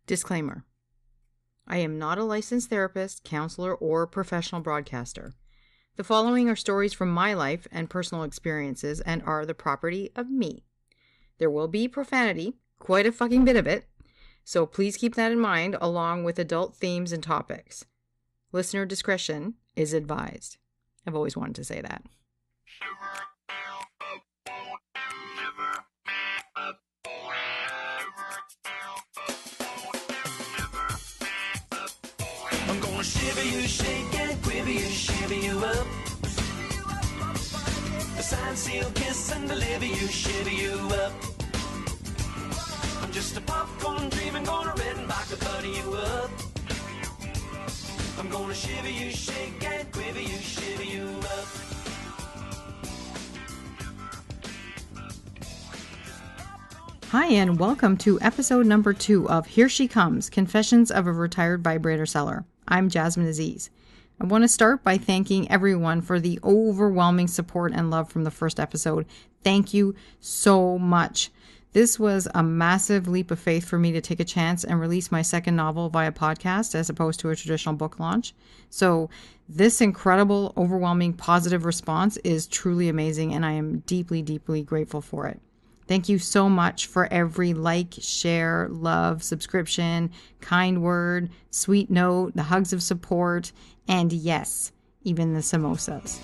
Disclaimer. I am not a licensed therapist, counselor, or professional broadcaster. The following are stories from my life and personal experiences and are the property of me. There will be profanity, quite a fucking bit of it, so please keep that in mind along with adult themes and topics. Listener discretion is advised. I've always wanted to say that. I'm gonna shiver you, shake and quiver you, shiver you up. A sign, seal, kiss and deliver you, shiver you up. I'm just a popcorn dreaming, gonna red and vodka butter you up. I'm gonna shiver you, shake and quiver you, shiver you up. Hi, and welcome to episode number 2 of Here She Comes, Confessions of a Retired Vibrator Seller. I'm Jasmine Aziz. I want to start by thanking everyone for the overwhelming support and love from the first episode. Thank you so much. This was a massive leap of faith for me to take a chance and release my second novel via podcast as opposed to a traditional book launch. So this incredible, overwhelming, positive response is truly amazing, and I am deeply, deeply grateful for it. Thank you so much for every like, share, love, subscription, kind word, sweet note, the hugs of support, and yes, even the samosas.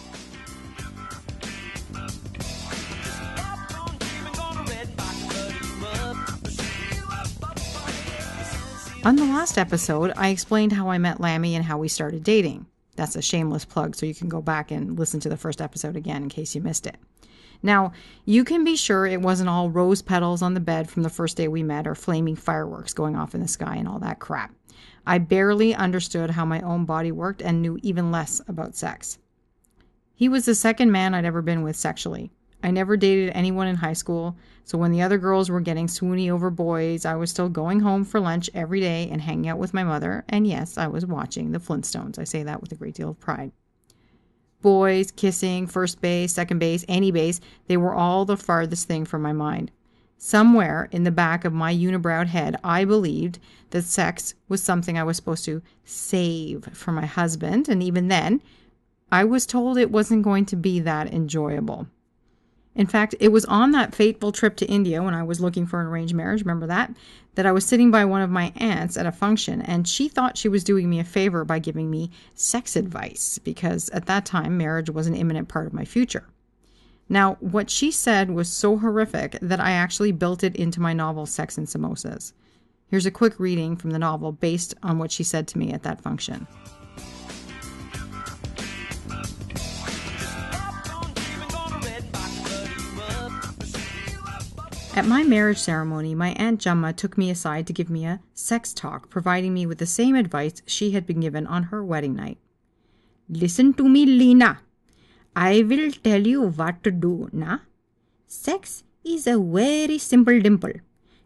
On the last episode, I explained how I met Lamby and how we started dating. That's a shameless plug, so you can go back and listen to the first episode again in case you missed it. Now, you can be sure it wasn't all rose petals on the bed from the first day we met or flaming fireworks going off in the sky and all that crap. I barely understood how my own body worked and knew even less about sex. He was the second man I'd ever been with sexually. I never dated anyone in high school, so when the other girls were getting swoony over boys, I was still going home for lunch every day and hanging out with my mother, and yes, I was watching the Flintstones. I say that with a great deal of pride. Boys, kissing, first base, second base, any base, they were all the farthest thing from my mind. Somewhere in the back of my unibrowed head, I believed that sex was something I was supposed to save for my husband, and even then, I was told it wasn't going to be that enjoyable. In fact, it was on that fateful trip to India when I was looking for an arranged marriage, remember that I was sitting by one of my aunts at a function, and she thought she was doing me a favor by giving me sex advice, because at that time, marriage was an imminent part of my future. Now, what she said was so horrific that I actually built it into my novel, Sex and Samosas. Here's a quick reading from the novel based on what she said to me at that function. At my marriage ceremony, my Aunt Jemma took me aside to give me a sex talk, providing me with the same advice she had been given on her wedding night. Listen to me, Lena. I will tell you what to do, na? Sex is a very simple dimple.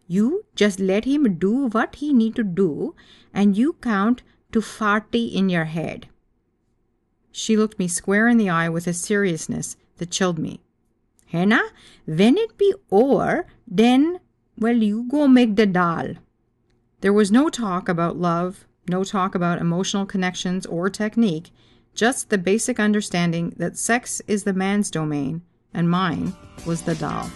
You just let him do what he need to do, and you count to 40 in your head. She looked me square in the eye with a seriousness that chilled me. Henna, when it be over, then, well, you go make the dal. There was no talk about love, no talk about emotional connections or technique, just the basic understanding that sex is the man's domain and mine was the dal.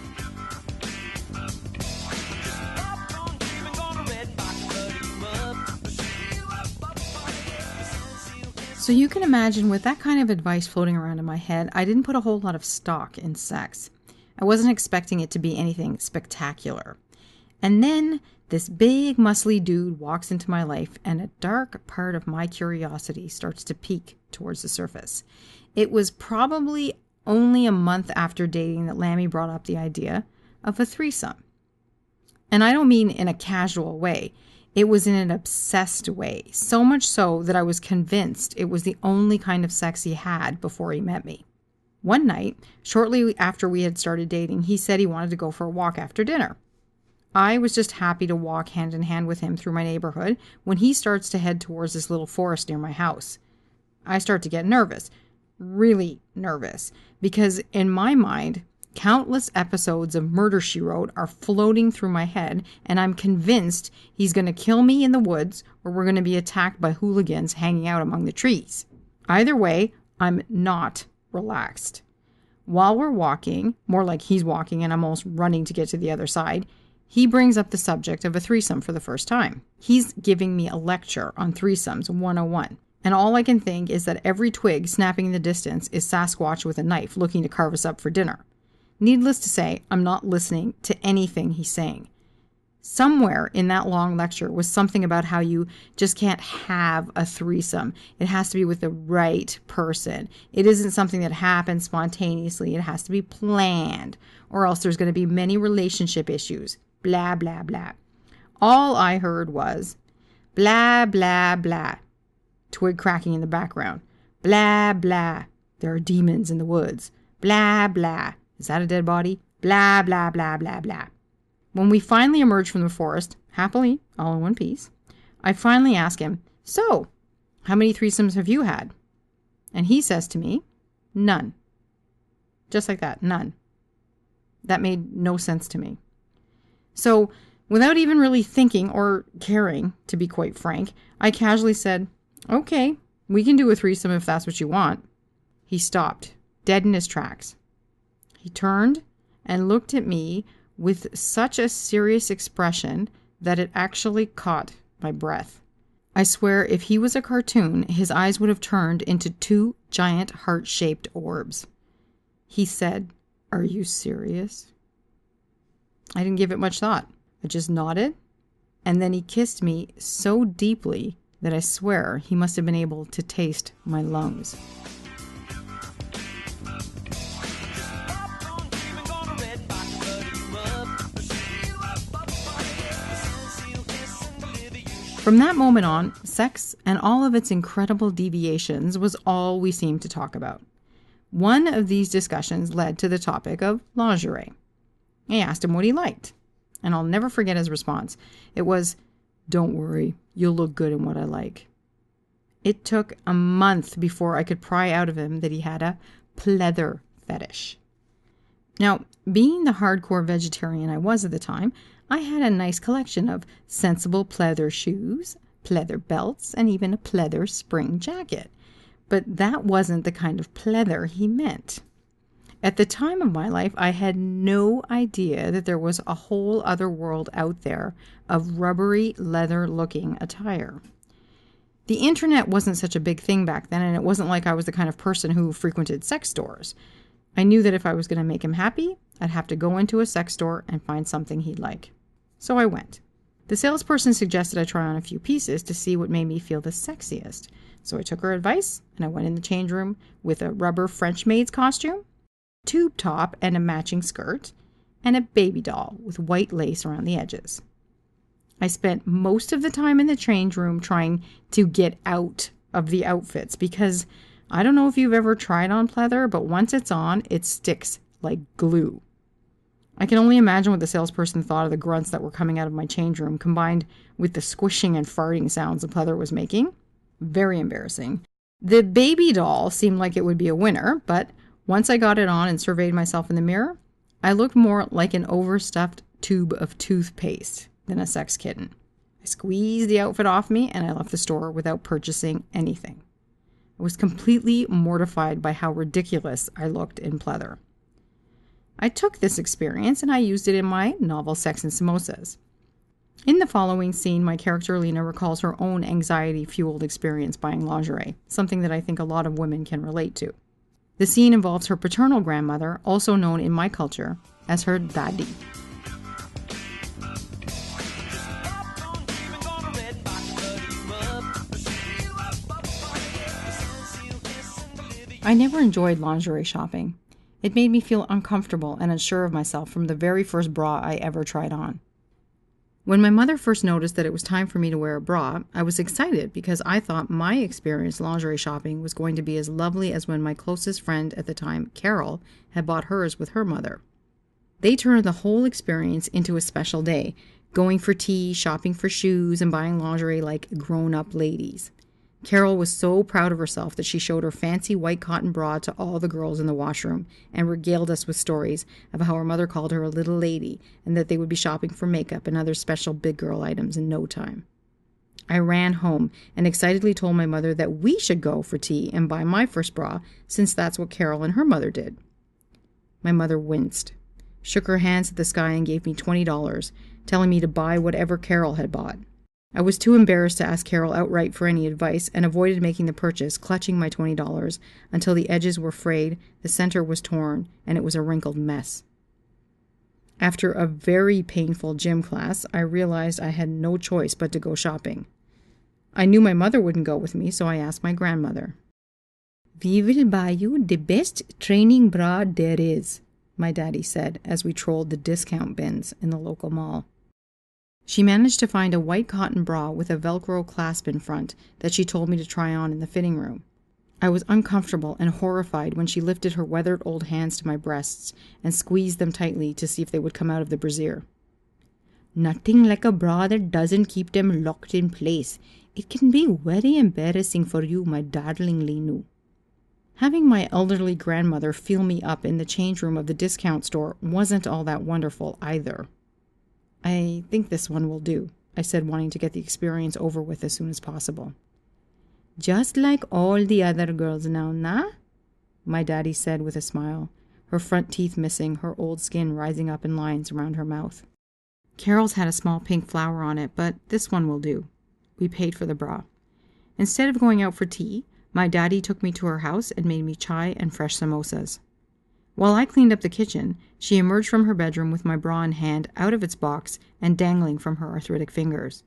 So you can imagine with that kind of advice floating around in my head, I didn't put a whole lot of stock in sex. I wasn't expecting it to be anything spectacular. And then this big muscly dude walks into my life and a dark part of my curiosity starts to peek towards the surface. It was probably only a month after dating that Lamby brought up the idea of a threesome. And I don't mean in a casual way. It was in an obsessed way, so much so that I was convinced it was the only kind of sex he had before he met me. One night, shortly after we had started dating, he said he wanted to go for a walk after dinner. I was just happy to walk hand in hand with him through my neighborhood when he starts to head towards this little forest near my house. I start to get nervous, really nervous, because in my mind, Countless episodes of Murder, She Wrote are floating through my head, and I'm convinced he's going to kill me in the woods or we're going to be attacked by hooligans hanging out among the trees. Either way, I'm not relaxed. While we're walking, more like he's walking and I'm almost running to get to the other side, he brings up the subject of a threesome for the first time. He's giving me a lecture on threesomes 101. And all I can think is that every twig snapping in the distance is Sasquatch with a knife looking to carve us up for dinner. Needless to say, I'm not listening to anything he's saying. Somewhere in that long lecture was something about how you just can't have a threesome. It has to be with the right person. It isn't something that happens spontaneously. It has to be planned, or else there's going to be many relationship issues. Blah, blah, blah. All I heard was blah, blah, blah. Twig cracking in the background. Blah, blah. There are demons in the woods. Blah, blah. Is that a dead body? Blah, blah, blah, blah, blah. When we finally emerge from the forest, happily, all in one piece, I finally ask him, so, how many threesomes have you had? And he says to me, none. Just like that, none. That made no sense to me. So, without even really thinking or caring, to be quite frank, I casually said, okay, we can do a threesome if that's what you want. He stopped, dead in his tracks. He turned and looked at me with such a serious expression that it actually caught my breath. I swear if he was a cartoon, his eyes would have turned into two giant heart-shaped orbs. He said, "Are you serious?" I didn't give it much thought. I just nodded, and then he kissed me so deeply that I swear he must have been able to taste my lungs. From that moment on, sex and all of its incredible deviations was all we seemed to talk about. One of these discussions led to the topic of lingerie. I asked him what he liked, and I'll never forget his response. It was, "Don't worry, you'll look good in what I like." It took a month before I could pry out of him that he had a pleather fetish. Now, being the hardcore vegetarian I was at the time, I had a nice collection of sensible pleather shoes, pleather belts, and even a pleather spring jacket. But that wasn't the kind of pleather he meant. At the time of my life, I had no idea that there was a whole other world out there of rubbery, leather-looking attire. The internet wasn't such a big thing back then, and it wasn't like I was the kind of person who frequented sex stores. I knew that if I was going to make him happy, I'd have to go into a sex store and find something he'd like. So I went. The salesperson suggested I try on a few pieces to see what made me feel the sexiest. So I took her advice, and I went in the change room with a rubber French maid's costume, tube top and a matching skirt, and a baby doll with white lace around the edges. I spent most of the time in the change room trying to get out of the outfits because I don't know if you've ever tried on pleather, but once it's on, it sticks like glue. I can only imagine what the salesperson thought of the grunts that were coming out of my change room, combined with the squishing and farting sounds the pleather was making. Very embarrassing. The baby doll seemed like it would be a winner, but once I got it on and surveyed myself in the mirror, I looked more like an overstuffed tube of toothpaste than a sex kitten. I squeezed the outfit off me and I left the store without purchasing anything. I was completely mortified by how ridiculous I looked in pleather. I took this experience and I used it in my novel Sex and Samosas. In the following scene, my character Lena recalls her own anxiety-fueled experience buying lingerie, something that I think a lot of women can relate to. The scene involves her paternal grandmother, also known in my culture as her daddy. I never enjoyed lingerie shopping. It made me feel uncomfortable and unsure of myself from the very first bra I ever tried on. When my mother first noticed that it was time for me to wear a bra, I was excited because I thought my experience lingerie shopping was going to be as lovely as when my closest friend at the time, Carol, had bought hers with her mother. They turned the whole experience into a special day, going for tea, shopping for shoes, and buying lingerie like grown-up ladies. Carol was so proud of herself that she showed her fancy white cotton bra to all the girls in the washroom and regaled us with stories of how her mother called her a little lady and that they would be shopping for makeup and other special big girl items in no time. I ran home and excitedly told my mother that we should go for tea and buy my first bra, since that's what Carol and her mother did. My mother winced, shook her hands at the sky, and gave me $20, telling me to buy whatever Carol had bought. I was too embarrassed to ask Carol outright for any advice and avoided making the purchase, clutching my $20 until the edges were frayed, the center was torn, and it was a wrinkled mess. After a very painful gym class, I realized I had no choice but to go shopping. I knew my mother wouldn't go with me, so I asked my grandmother. "We will buy you the best training bra there is," my daddy said as we trolled the discount bins in the local mall. She managed to find a white cotton bra with a Velcro clasp in front that she told me to try on in the fitting room. I was uncomfortable and horrified when she lifted her weathered old hands to my breasts and squeezed them tightly to see if they would come out of the brassiere. "Nothing like a bra that doesn't keep them locked in place. It can be very embarrassing for you, my darling Linu." Having my elderly grandmother feel me up in the change room of the discount store wasn't all that wonderful either. "I think this one will do," I said, wanting to get the experience over with as soon as possible. "Just like all the other girls now, nah?" my daddy said with a smile, her front teeth missing, her old skin rising up in lines around her mouth. "Carol's had a small pink flower on it, but this one will do." We paid for the bra. Instead of going out for tea, my daddy took me to her house and made me chai and fresh samosas. While I cleaned up the kitchen, she emerged from her bedroom with my bra in hand, out of its box and dangling from her arthritic fingers.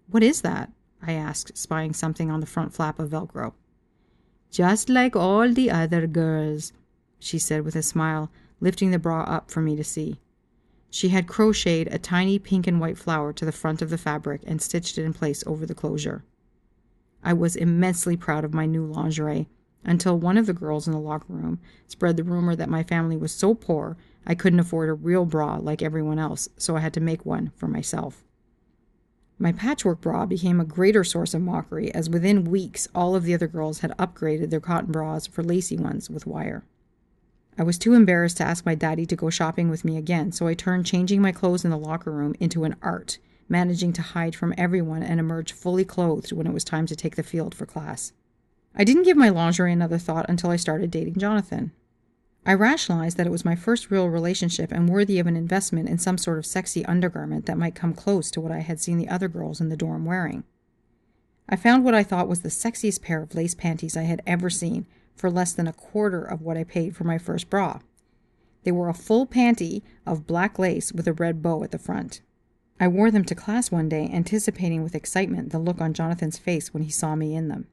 "What is that?" I asked, spying something on the front flap of Velcro. "Just like all the other girls," she said with a smile, lifting the bra up for me to see. She had crocheted a tiny pink and white flower to the front of the fabric and stitched it in place over the closure. I was immensely proud of my new lingerie, until one of the girls in the locker room spread the rumor that my family was so poor I couldn't afford a real bra like everyone else, so I had to make one for myself. My patchwork bra became a greater source of mockery, as within weeks all of the other girls had upgraded their cotton bras for lacy ones with wire. I was too embarrassed to ask my daddy to go shopping with me again, so I turned changing my clothes in the locker room into an art, managing to hide from everyone and emerge fully clothed when it was time to take the field for class. I didn't give my lingerie another thought until I started dating Jonathan. I rationalized that it was my first real relationship and worthy of an investment in some sort of sexy undergarment that might come close to what I had seen the other girls in the dorm wearing. I found what I thought was the sexiest pair of lace panties I had ever seen for less than a quarter of what I paid for my first bra. They were a full panty of black lace with a red bow at the front. I wore them to class one day, anticipating with excitement the look on Jonathan's face when he saw me in them.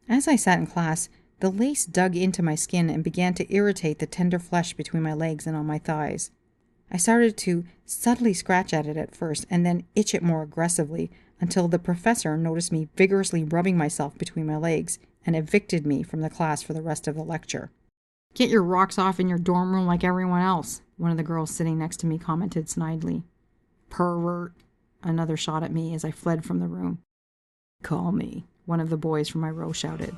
As I sat in class, the lace dug into my skin and began to irritate the tender flesh between my legs and on my thighs. I started to subtly scratch at it at first and then itch it more aggressively until the professor noticed me vigorously rubbing myself between my legs and evicted me from the class for the rest of the lecture. "Get your rocks off in your dorm room like everyone else," one of the girls sitting next to me commented snidely. "Pervert," another shot at me as I fled from the room. "Call me," one of the boys from my row shouted.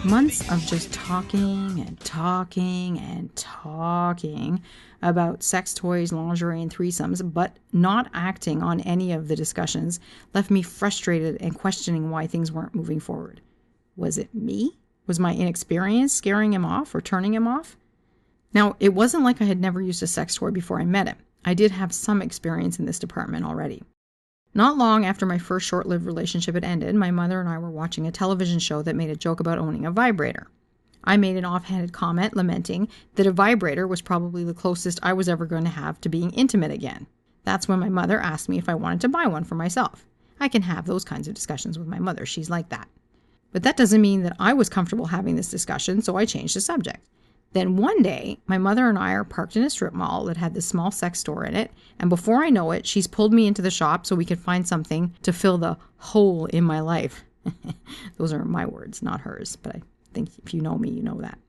Months of just talking and talking and talking about sex toys, lingerie, and threesomes, but not acting on any of the discussions, left me frustrated and questioning why things weren't moving forward. Was it me? Was my inexperience scaring him off or turning him off? Now, it wasn't like I had never used a sex toy before I met him. I did have some experience in this department already. Not long after my first short-lived relationship had ended, my mother and I were watching a television show that made a joke about owning a vibrator. I made an offhanded comment lamenting that a vibrator was probably the closest I was ever going to have to being intimate again. That's when my mother asked me if I wanted to buy one for myself. I can have those kinds of discussions with my mother. She's like that. But that doesn't mean that I was comfortable having this discussion, so I changed the subject. Then one day, my mother and I are parked in a strip mall that had this small sex store in it, and before I know it, she's pulled me into the shop so we could find something to fill the hole in my life. Those are my words, not hers, but I think if you know me, you know that.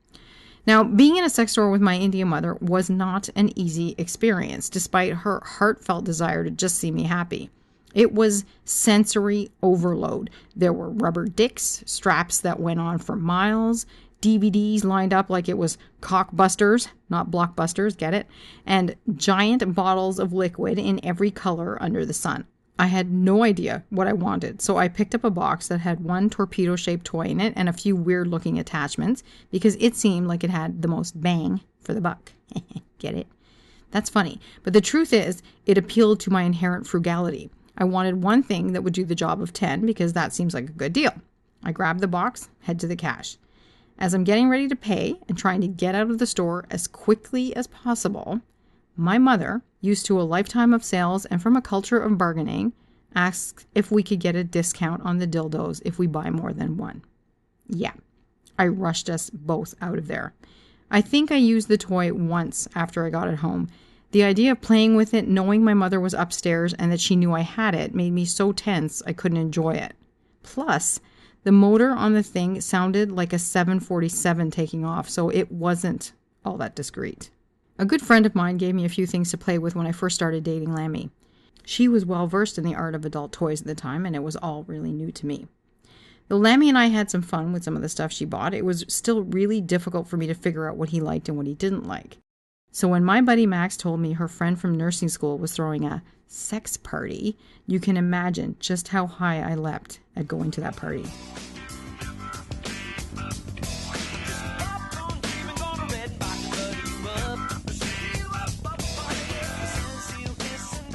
Now, being in a sex store with my Indian mother was not an easy experience, despite her heartfelt desire to just see me happy. It was sensory overload. There were rubber dicks, straps that went on for miles, DVDs lined up like it was cockbusters, not blockbusters, get it? And giant bottles of liquid in every color under the sun. I had no idea what I wanted, so I picked up a box that had one torpedo-shaped toy in it and a few weird-looking attachments because it seemed like it had the most bang for the buck. Get it? That's funny. But the truth is, it appealed to my inherent frugality. I wanted one thing that would do the job of 10 because that seems like a good deal. I grabbed the box, head to the cash. As I'm getting ready to pay and trying to get out of the store as quickly as possible, my mother, used to a lifetime of sales and from a culture of bargaining, asked if we could get a discount on the dildos if we buy more than one. Yeah, I rushed us both out of there. I think I used the toy once after I got it home. The idea of playing with it, knowing my mother was upstairs and that she knew I had it, made me so tense I couldn't enjoy it. Plus, the motor on the thing sounded like a 747 taking off, so it wasn't all that discreet. A good friend of mine gave me a few things to play with when I first started dating Lamby. She was well versed in the art of adult toys at the time, and it was all really new to me. Though Lamby and I had some fun with some of the stuff she bought, it was still really difficult for me to figure out what he liked and what he didn't like. So when my buddy Max told me her friend from nursing school was throwing a sex party, you can imagine just how high I leapt at going to that party.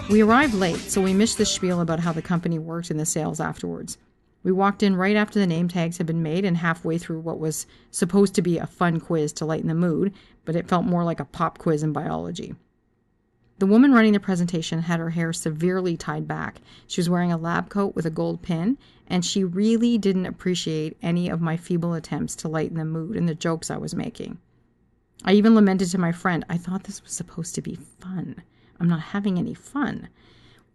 We arrived late, so we missed the spiel about how the company worked and the sales afterwards. We walked in right after the name tags had been made and halfway through what was supposed to be a fun quiz to lighten the mood, but it felt more like a pop quiz in biology. The woman running the presentation had her hair severely tied back. She was wearing a lab coat with a gold pin, and she really didn't appreciate any of my feeble attempts to lighten the mood and the jokes I was making. I even lamented to my friend, I thought this was supposed to be fun. I'm not having any fun.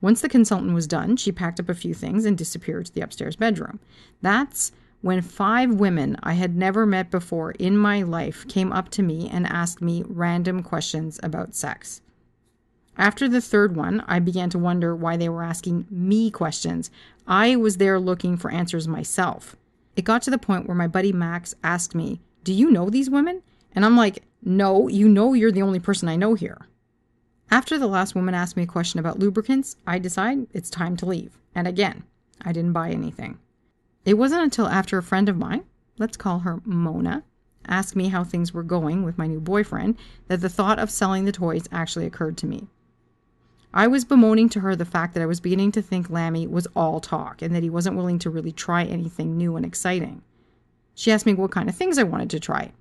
Once the consultant was done, she packed up a few things and disappeared to the upstairs bedroom. That's when 5 women I had never met before in my life came up to me and asked me random questions about sex. After the third one, I began to wonder why they were asking me questions. I was there looking for answers myself. It got to the point where my buddy Max asked me, "Do you know these women?" And I'm like, "No, you know you're the only person I know here." After the last woman asked me a question about lubricants, I decide it's time to leave. And again, I didn't buy anything. It wasn't until after a friend of mine, let's call her Mona, asked me how things were going with my new boyfriend that the thought of selling the toys actually occurred to me. I was bemoaning to her the fact that I was beginning to think Lamby was all talk and that he wasn't willing to really try anything new and exciting. She asked me what kind of things I wanted to try.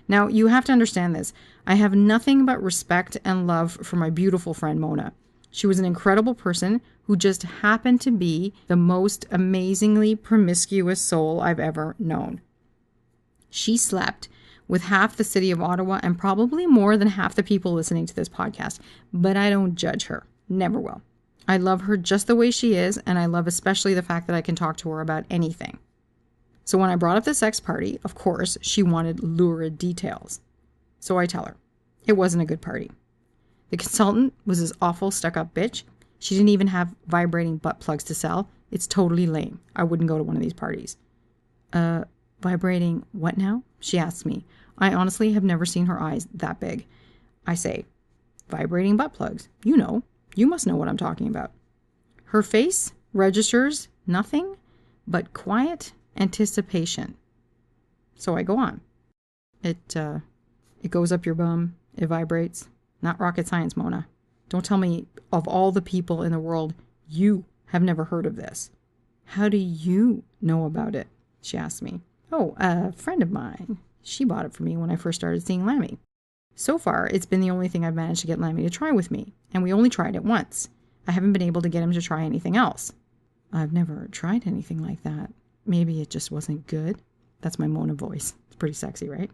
Now, you have to understand this. I have nothing but respect and love for my beautiful friend Mona. She was an incredible person who just happened to be the most amazingly promiscuous soul I've ever known. She slept with half the city of Ottawa and probably more than half the people listening to this podcast, but I don't judge her. Never will. I love her just the way she is, and I love especially the fact that I can talk to her about anything. So when I brought up the sex party, of course, she wanted lurid details. So I tell her, it wasn't a good party. The consultant was this awful stuck-up bitch. She didn't even have vibrating butt plugs to sell. It's totally lame. I wouldn't go to one of these parties. Vibrating what now? She asks me. I honestly have never seen her eyes that big. I say, vibrating butt plugs. You know. You must know what I'm talking about. Her face registers nothing but quiet anticipation. So I go on. It goes up your bum. It vibrates. Not rocket science, Mona. Don't tell me of all the people in the world, you have never heard of this. How do you know about it? She asked me. Oh, a friend of mine. She bought it for me when I first started seeing Lamby. So far, it's been the only thing I've managed to get Lamby to try with me, and we only tried it once. I haven't been able to get him to try anything else. I've never tried anything like that. Maybe it just wasn't good. That's my Mona voice. It's pretty sexy, right?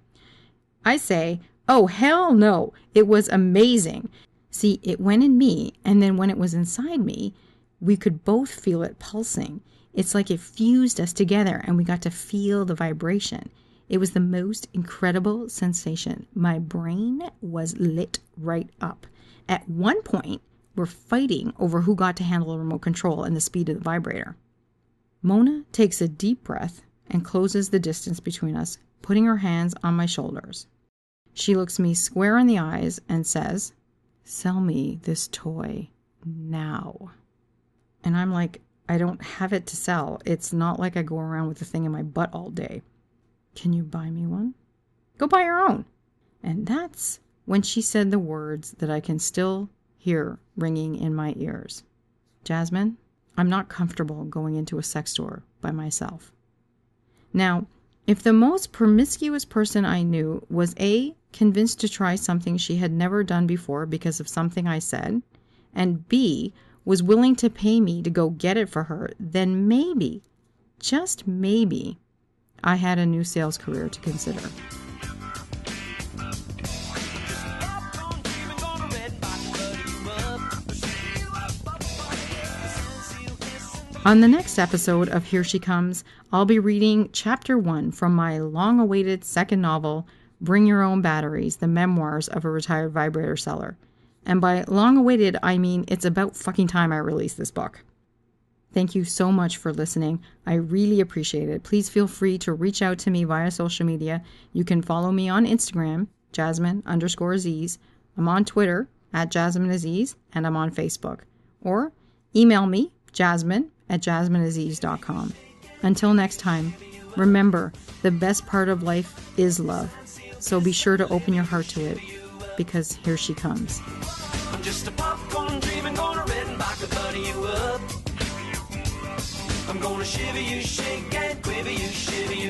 I say, oh, hell no. It was amazing. See, it went in me, and then when it was inside me, we could both feel it pulsing. It's like it fused us together, and we got to feel the vibration. It was the most incredible sensation. My brain was lit right up. At one point, we're fighting over who got to handle the remote control and the speed of the vibrator. Mona takes a deep breath and closes the distance between us, putting her hands on my shoulders. She looks me square in the eyes and says, "Sell me this toy now." And I'm like, I don't have it to sell. It's not like I go around with the thing in my butt all day. Can you buy me one? Go buy your own. And that's when she said the words that I can still hear ringing in my ears. Jasmine, I'm not comfortable going into a sex store by myself. Now, if the most promiscuous person I knew was A, convinced to try something she had never done before because of something I said, and B, was willing to pay me to go get it for her, then maybe, just maybe, I had a new sales career to consider. On the next episode of Here She Comes, I'll be reading Chapter 1 from my long-awaited second novel, Bring Your Own Batteries, the memoirs of a retired vibrator seller. And by long-awaited, I mean it's about fucking time I release this book. Thank you so much for listening. I really appreciate it. Please feel free to reach out to me via social media. You can follow me on Instagram, Jasmine_Aziz. I'm on Twitter, @JasmineAziz, and I'm on Facebook. Or email me, jasmine@jasmineaziz.com. Until next time, remember, the best part of life is love. So be sure to open your heart to it, because here she comes. I'm just a popcorn dreaming, gonna red and vodka butter you up. I'm gonna shiver you, shake and quiver you, shiver you